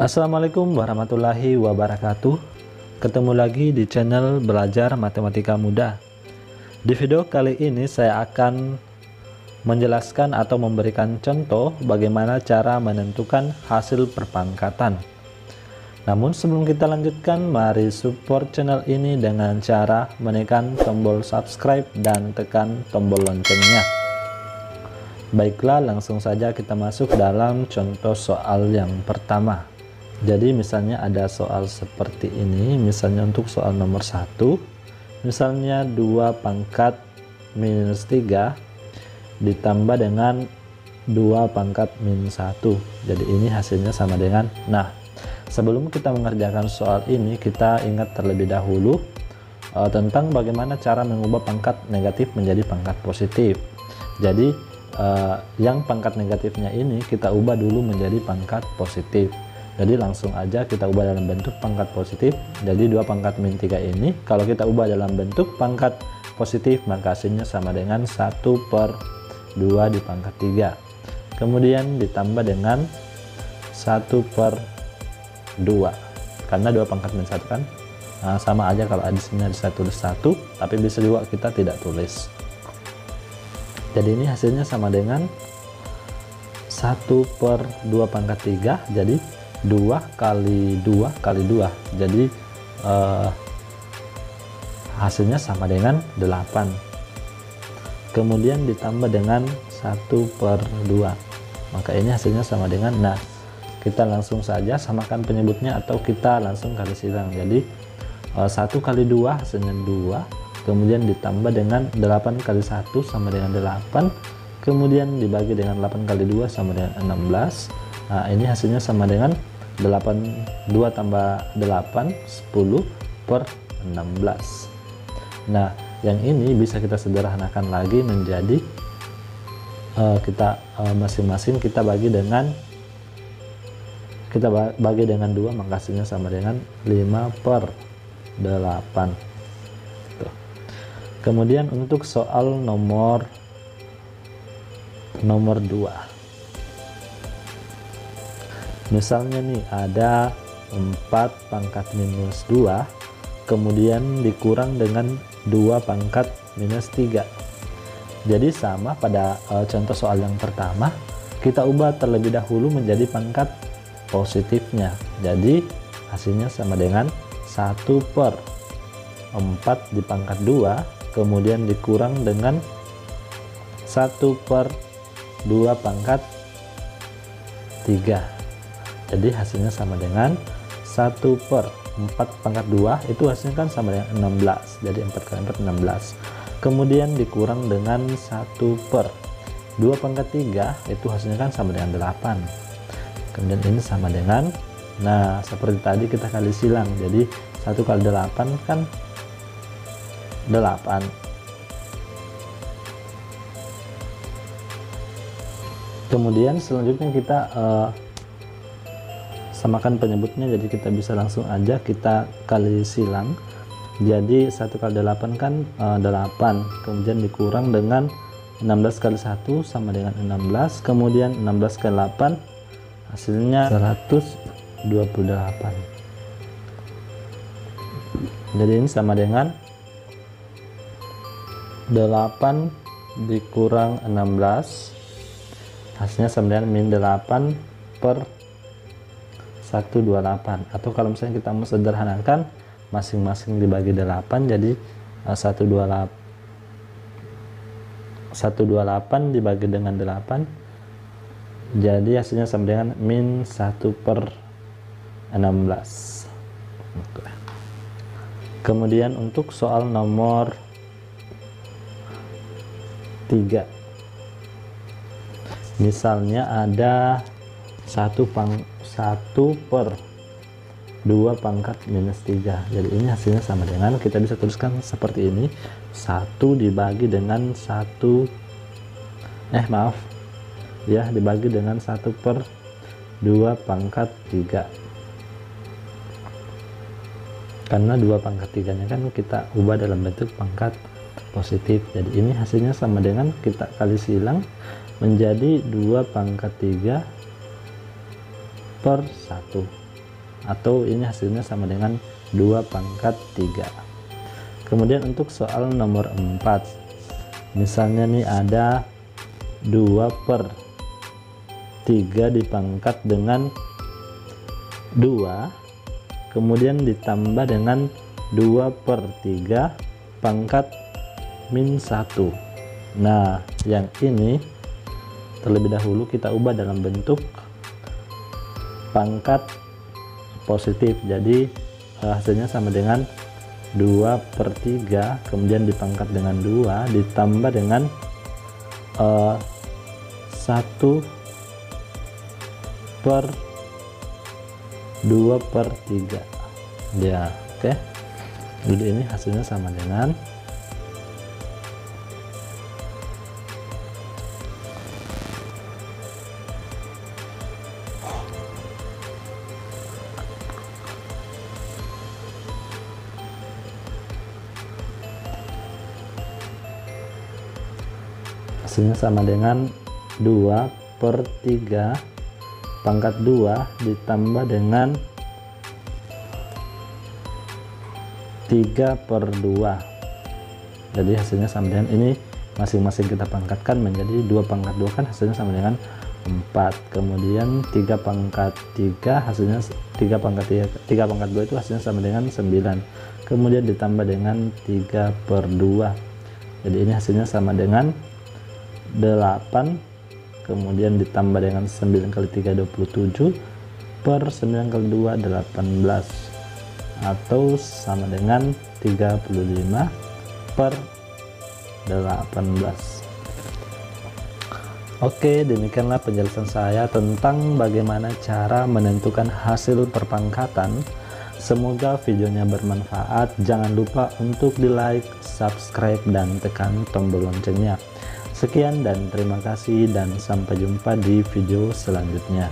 Assalamualaikum warahmatullahi wabarakatuh. Ketemu lagi di channel Belajar Matematika Mudah. Di video kali ini saya akan menjelaskan atau memberikan contoh bagaimana cara menentukan hasil perpangkatan. Namun sebelum kita lanjutkan, mari support channel ini dengan cara menekan tombol subscribe dan tekan tombol loncengnya. Baiklah, langsung saja kita masuk dalam contoh soal yang pertama. Jadi misalnya ada soal seperti ini, misalnya untuk soal nomor 1, misalnya 2 pangkat minus 3 ditambah dengan 2 pangkat minus 1. Jadi ini hasilnya sama dengan, nah sebelum kita mengerjakan soal ini, kita ingat terlebih dahulu tentang bagaimana cara mengubah pangkat negatif menjadi pangkat positif. Jadi yang pangkat negatifnya ini kita ubah dulu menjadi pangkat positif. Jadi langsung aja kita ubah dalam bentuk pangkat positif. Jadi 2 pangkat min 3 ini kalau kita ubah dalam bentuk pangkat positif, maka hasilnya sama dengan 1/2 di pangkat 3. Kemudian ditambah dengan 1/2, karena 2 pangkat min 1 kan sama aja kalau adisinya bisa tulis 1, tapi bisa juga kita tidak tulis. Jadi ini hasilnya sama dengan 1/2 pangkat 3, jadi 2 kali 2 kali 2, jadi hasilnya sama dengan 8. Kemudian ditambah dengan 1/2, maka ini hasilnya sama dengan, nah kita langsung saja samakan penyebutnya atau kita langsung kali silang. Jadi 1 kali 2 hasilnya 2, kemudian ditambah dengan 8 kali 1 sama dengan 8, kemudian dibagi dengan 8 kali 2 sama dengan 16. Nah ini hasilnya sama dengan 2 tambah 8, 10/16. Nah yang ini bisa kita sederhanakan lagi menjadi masing-masing kita bagi dengan 2, maka hasilnya sama dengan 5/8. Kemudian untuk soal nomor 2, misalnya nih ada 4 pangkat minus 2 kemudian dikurang dengan 2 pangkat minus 3. Jadi sama pada contoh soal yang pertama, kita ubah terlebih dahulu menjadi pangkat positifnya. Jadi hasilnya sama dengan 1/4 di pangkat 2 kemudian dikurang dengan 1/2 pangkat 3. Jadi hasilnya sama dengan 1/4 pangkat 2, itu hasilnya kan sama dengan 16. Jadi 4 kali 4 16. Kemudian dikurang dengan 1/2 pangkat 3, itu hasilnya kan sama dengan 8. Kemudian ini sama dengan, nah seperti tadi kita kali silang. Jadi 1 kali 8 kan 8. Kemudian selanjutnya kita samakan penyebutnya, jadi kita bisa langsung aja kita kali silang. Jadi 1 kali 8 kan 8, kemudian dikurang dengan 16 kali 1 sama dengan 16, kemudian 16 kali 8 hasilnya 128. Jadi ini sama dengan 8 dikurang 16, hasilnya sama dengan min 8/128. Atau kalau misalnya kita mau sederhanakan, masing-masing dibagi 8, jadi 128 dibagi dengan 8, jadi hasilnya sama dengan min 1/16. Kemudian untuk soal nomor 3, misalnya ada 1/2 pangkat minus 3. Jadi ini hasilnya sama dengan, kita bisa tuliskan seperti ini, 1 dibagi dengan 1 dibagi dengan 1/2 pangkat 3, karena 2 pangkat 3 nya kan kita ubah dalam bentuk pangkat positif. Jadi ini hasilnya sama dengan, kita kali silang menjadi 2 pangkat 3 per 1. atau ini hasilnya sama dengan 2 pangkat 3. Kemudian untuk soal nomor 4, misalnya nih ada 2/3 dipangkat dengan 2, kemudian ditambah dengan 2/3 pangkat min 1. Nah, yang ini terlebih dahulu kita ubah dalam bentuk pangkat positif. Jadi hasilnya sama dengan 2/3 kemudian dipangkat dengan 2 ditambah dengan 1/2/3 ya. Oke, jadi ini hasilnya sama dengan hasilnya sama dengan 2/3 pangkat 2 ditambah dengan 3/2. Jadi hasilnya sama dengan ini, masing-masing kita pangkatkan menjadi 2 pangkat 2 kan hasilnya sama dengan 4. Kemudian 3 pangkat 3 hasilnya 3 pangkat 2 itu hasilnya sama dengan 9. Kemudian ditambah dengan 3/2. Jadi ini hasilnya sama dengan 8, kemudian ditambah dengan 9 kali 3 27 per 9 kali 2 18, atau sama dengan 35 per 18. Oke, demikianlah penjelasan saya tentang bagaimana cara menentukan hasil perpangkatan. Semoga videonya bermanfaat. Jangan lupa untuk di like, subscribe, dan tekan tombol loncengnya. Sekian dan terima kasih, dan sampai jumpa di video selanjutnya.